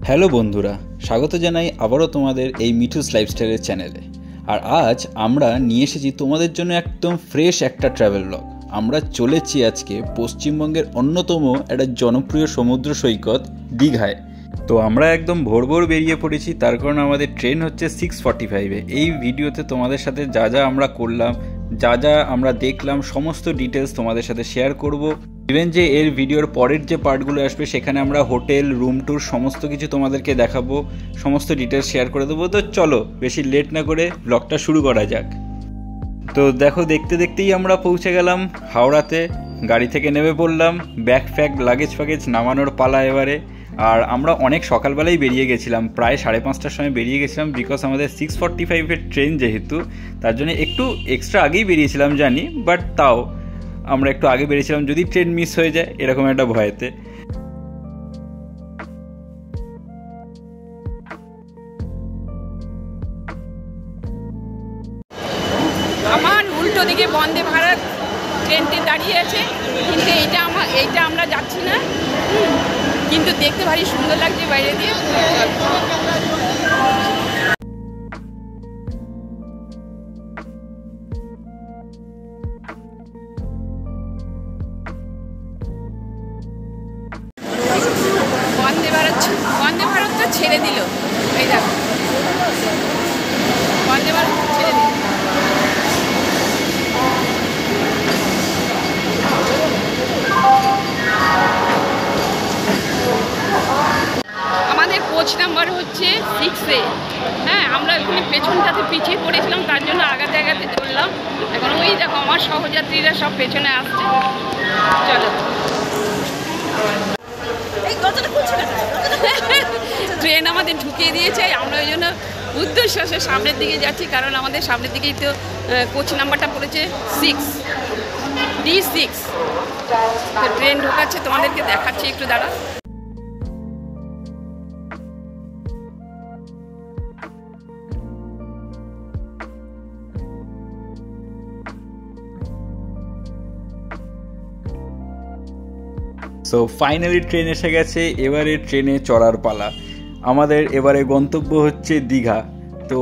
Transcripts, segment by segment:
Hello বন্ধুরা, স্বাগত জানাই আবারও তোমাদের এই মিঠুস লাইফস্টাইলের চ্যানেলে। আর আজ আমরা নিয়ে এসেছি তোমাদের জন্য একদম ফ্রেশ একটা ট্রাভেল ব্লগ। আমরা চলেছি আজকে পশ্চিমবঙ্গের অন্যতম একটা জনপ্রিয় সমুদ্র সৈকত দীঘায়। তো আমরা একদম ভোর ভোর বেরিয়ে পড়েছি, তার কারণ আমাদের ট্রেন হচ্ছে 6:45-এ। এই ভিডিওতে তোমাদের সাথে যা যা আমরা করলাম, যা যা আমরা দেখলাম, সমস্ত ডিটেলস তোমাদের সাথে শেয়ার করব। ইভেন যে এর ভিডিওর পরের যে পার্টগুলো আসবে সেখানে আমরা হোটেল, রুম ট্যুর সমস্ত কিছু তোমাদেরকে দেখাবো, সমস্ত ডিটেলস শেয়ার করে দেবো। তো চলো বেশি লেট না করে ব্লগটা শুরু করা যাক। তো দেখো, দেখতে দেখতেই আমরা পৌঁছে গেলাম হাওড়াতে। গাড়ি থেকে নেমে পড়লাম, ব্যাগ ফ্যাগ লাগেজ ফ্যাগেজ নামানোর পালা এবারে। আর আমরা অনেক সকালবেলাই বেরিয়ে গেছিলাম, প্রায় 5:30টার সময় বেরিয়ে গেছিলাম, বিকজ আমাদের 6:45-এর ট্রেন যেহেতু, তার জন্য একটু এক্সট্রা আগেই বেরিয়েছিলাম জানি, বাট তাও আমরা একটু আগে বেরিয়েছিলাম যদি ট্রেন মিস হয়ে যায় এরকম একটা ভয়েতে। আমার উল্টো দিকে বন্দে ভারত ট্রেনটি দাঁড়িয়ে আছে, কিন্তু এইটা আমরা যাচ্ছি না, কিন্তু দেখতে ভারী সুন্দর লাগছে বাইরে দিয়ে। বন্দে ভারত তো ছেড়ে দিল, এই দেখো বন্দে ভারত ছেড়ে দিল। আমাদের কোচ নাম্বার হচ্ছে 6-এ। হ্যাঁ, আমরা ওখানে পেছনটাতে পিছিয়ে পড়েছিলাম, তার জন্য আগাতে আগাতে চললাম। এখন ওই দেখো আমার সহযাত্রীরা সব পেছনে আসছে। চলো, ট্রেন আমাদের ঢুকিয়ে দিয়েছে, আমরা ওই জন্য উদ্দেশ্য সামনের দিকে যাচ্ছি, কারণ আমাদের সামনের দিকেই তো কোচ নাম্বারটা পড়েছে 6, D6। তো ট্রেন ঢোকাচ্ছে, তোমাদেরকে দেখাচ্ছি, একটু দাঁড়া। সো ফাইনালি ট্রেন এসে গেছে, এবারে ট্রেনে চড়ার পালা। আমাদের এবারে গন্তব্য হচ্ছে দীঘা। তো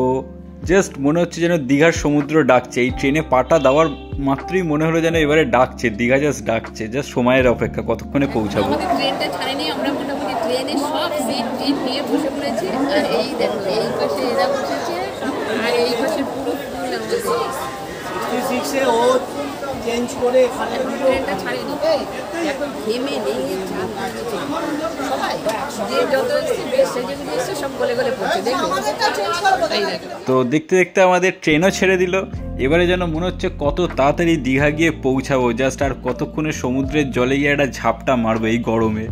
জাস্ট মনে হচ্ছে যেন দীঘার সমুদ্র ডাকছে। এই ট্রেনে পাটা দেওয়ার মাত্রই মনে হলো যেন এবারে ডাকছে, দীঘা জাস্ট ডাকছে, জাস্ট সময়ের অপেক্ষা কতক্ষণে পৌঁছাবো। আমাদের ট্রেনটা ছাড়েনি, আমরা মোটামুটি ট্রেনে সব সিট নিয়ে বসে পড়েছি। আর এই দেখো, এই পাশে এরা বসেছে, আর এই পাশে পুরো চেঞ্জ করে এখানে ট্রেনটা ছাড়েনি। এখন ঘেমে নেই, সবাই যে যত এসে সব গলে গলে পড়ছে, দেখো। তো দেখতে দেখতে আমাদের ট্রেনও ছেড়ে দিল। এবারে যেন মনে হচ্ছে কত তাড়াতাড়ি দীঘা গিয়ে পৌঁছাবো, জাস্ট আর কতক্ষণে সমুদ্রের জলে গিয়ে একটা ঝাপটা মারবো এই গরমে।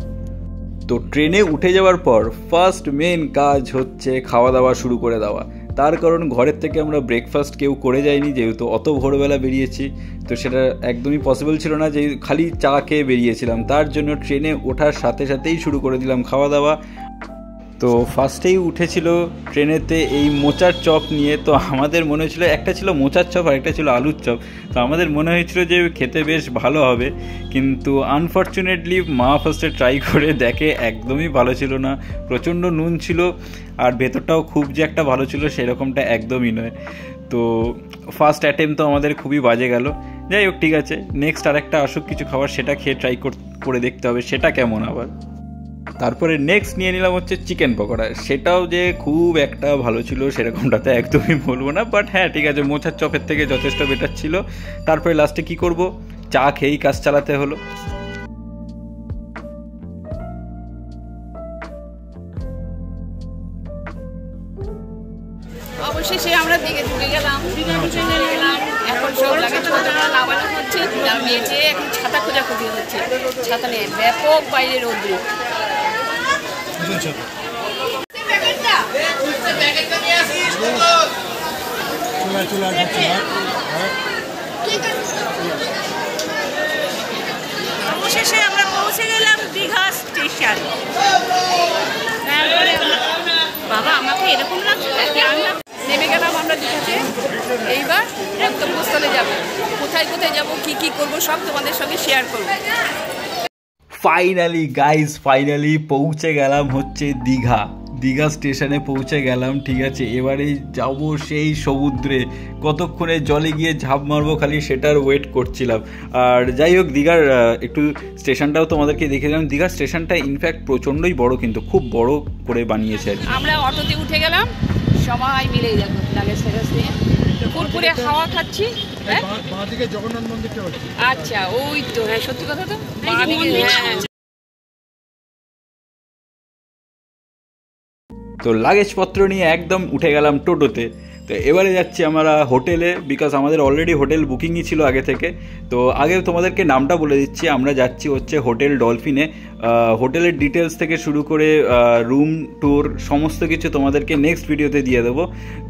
তো ট্রেনে উঠে যাওয়ার পর ফার্স্ট মেন কাজ হচ্ছে খাওয়া দাওয়া শুরু করে দেওয়া। তার কারণ ঘরের থেকে আমরা ব্রেকফাস্ট কেউ করে যাইনি, যেহেতু অত ভোরবেলা বেরিয়েছি, তো সেটা একদমই পসিবল ছিল না যে খালি চা খেয়ে বেরিয়েছিলাম। তার জন্য ট্রেনে ওঠার সাথে সাথেই শুরু করে দিলাম খাওয়া দাওয়া। তো ফার্স্টেই উঠেছিল ট্রেনেতে এই মোচার চপ নিয়ে। তো আমাদের মনে হয়েছিল একটা ছিল মোচার চপ আর একটা ছিল আলুর চপ। তো আমাদের মনে হয়েছিল যে খেতে বেশ ভালো হবে, কিন্তু আনফর্চুনেটলি মা ফার্স্টে ট্রাই করে দেখে একদমই ভালো ছিল না। প্রচণ্ড নুন ছিল, আর ভেতরটাও খুব যে একটা ভালো ছিল সেরকমটা একদমই নয়। তো ফার্স্ট অ্যাটেম্প তো আমাদের খুবই বাজে গেল। যাই হোক, ঠিক আছে, নেক্সট আরেকটা আসুক কিছু খাবার, সেটা খেয়ে ট্রাই করে দেখতে হবে সেটা কেমন আবার। তারপরে নেক্সট নিয়ে নিলাম হচ্ছে চিকেন পকোড়া। সেটাও যে খুব একটা ভালো ছিল সেরকমটা তো একদমই বলবো না, বাট হ্যাঁ ঠিক আছে, মোচার চপের থেকে যথেষ্ট বেটার ছিল। তারপরে লাস্টে কি করব, চা খেয়েই কাজ চালাতে হলো। অবশেষে আমরা দিকে ঢুকে গেলাম, এখন সব লাগেজ নামানো হচ্ছে, নামিয়েছে, এখন ছাতা খোঁজাখুঁজি হচ্ছে। ছাতা নিয়ে ব্যাপক বাইরে রোদ্র। অবশেষে আমরা পৌঁছে গেলাম দীঘা স্টেশন। বাবা, আমাকে এরকম লাগছে, নেমে গেলাম আমরা দীঘাতে। এইবার গন্তব্যস্থলে যাব, কোথায় কোথায় যাব, কি কি করব, সব তোমাদের সঙ্গে শেয়ার করব। ফাইনালি গাইজ ফাইনালি পৌঁছে গেলাম হচ্ছে দীঘা স্টেশনে পৌঁছে গেলাম, ঠিক আছে। এবারে যাব সেই সমুদ্রে, কতক্ষণে জলে গিয়ে ঝাঁপ মারবো খালি সেটার ওয়েট করছিলাম। আর যাই হোক, দীঘার একটু স্টেশনটাও তোমাদেরকে দেখে দিলাম। দীঘার স্টেশনটা ইনফ্যাক্ট প্রচণ্ডই বড়, কিন্তু খুব বড় করে বানিয়েছে আর কি। আমরা অটোতে উঠে গেলাম সবাই মিলেই, দেখো লাগেজ টাগেজ নিয়ে কুরকুরে হাওয়া খাচ্ছি। জগন্নাথ মন্দিরটা হচ্ছে, আচ্ছা ওই তো, হ্যাঁ সত্যি কথা তো, হ্যাঁ। তো লাগেজপত্র নিয়ে একদম উঠে গেলাম টোটোতে। তো এবারে যাচ্ছি আমরা হোটেলে, বিকজ আমাদের অলরেডি হোটেল বুকিংই ছিল আগে থেকে। তো আগে তোমাদেরকে নামটা বলে দিচ্ছি, আমরা যাচ্ছি হচ্ছে হোটেল ডলফিনে। হোটেলের ডিটেলস থেকে শুরু করে রুম ট্যুর সমস্ত কিছু তোমাদেরকে নেক্সট ভিডিওতে দিয়ে দেবো।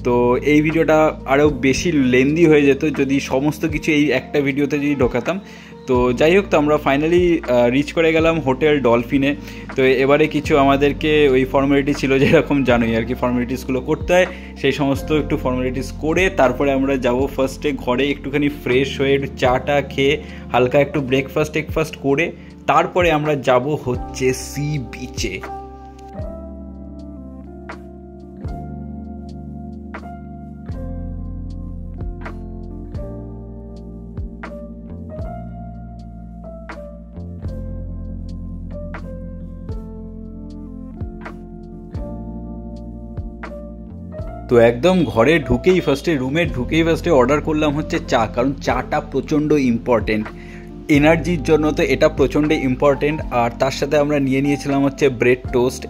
তো এই ভিডিওটা আরও বেশি লেন্দি হয়ে যেত যদি সমস্ত কিছু এই একটা ভিডিওতে যদি ঢোকাতাম। তো যাই হোক, তো আমরা ফাইনালি রিচ করে গেলাম হোটেল ডলফিনে। তো এবারে কিছু আমাদেরকে ওই ফর্মালিটি ছিল, যেরকম জানোই আর কি ফর্মালিটিসগুলো করতে হয়, সেই সমস্ত একটু ফর্মালিটিস করে তারপরে আমরা যাব ফার্স্টে ঘরে একটুখানি ফ্রেশ হয়ে একটু চাটা খেয়ে হালকা একটু ব্রেকফাস্ট করে তারপরে আমরা যাব হচ্ছে সি বিচে। তো একদম ঘরে ঢুকেই রুমে ঢুকেই অর্ডার করলাম হচ্ছে চা, কারণ চাটা প্রচণ্ড ইম্পর্টেন্ট এনার্জির জন্য। তো এটা প্রচণ্ড ইম্পর্টেন্ট। আর তার সাথে আমরা নিয়েছিলাম হচ্ছে ব্রেড টোস্ট,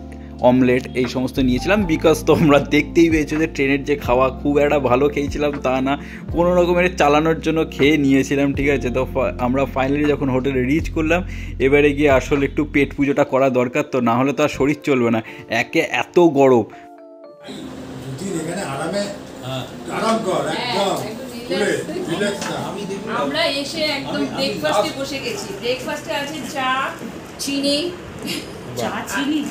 অমলেট, এই সমস্ত নিয়েছিলাম। বিকজ তোমরা দেখতেই পেয়েছো যে ট্রেনের যে খাওয়া খুব একটা ভালো খেয়েছিলাম তা না, কোনো রকমের চালানোর জন্য খেয়ে নিয়েছিলাম, ঠিক আছে। তো আমরা ফাইনালি যখন হোটেলে রিচ করলাম, এবারে গিয়ে আসলে একটু পেট পুজোটা করা দরকার, তো না হলে তো আর শরীর চলবে না, একে এত গরম। আমরা এসে একদম ব্রেকফাস্টে বসে গেছি। ব্রেকফাস্টে আছে চা, চিনি,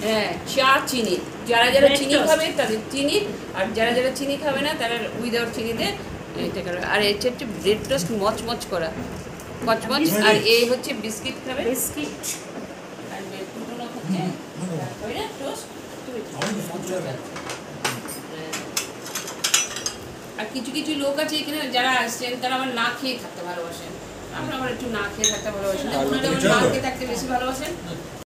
হ্যাঁ চা চিনি, যারা চিনি খাবে তাদের চিনি, আর যারা চিনি খাবে না তারা উইদাউট চিনিতে এটা করবে। আর এটা হচ্ছে ব্রেড টোস্ট মচমচ করা, মচমচ। আর এই হচ্ছে বিস্কিট খাবে, বিস্কিট আর দুটো হচ্ছে টোস্ট। আর কিছু লোক আছে এখানে যারা আসছেন তারা আবার না খেয়ে থাকতে ভালোবাসেন, আমরা আবার একটু না খেয়ে থাকতে ভালোবাসি না, ওনারা না খেয়ে থাকতে বেশি ভালোবাসেন।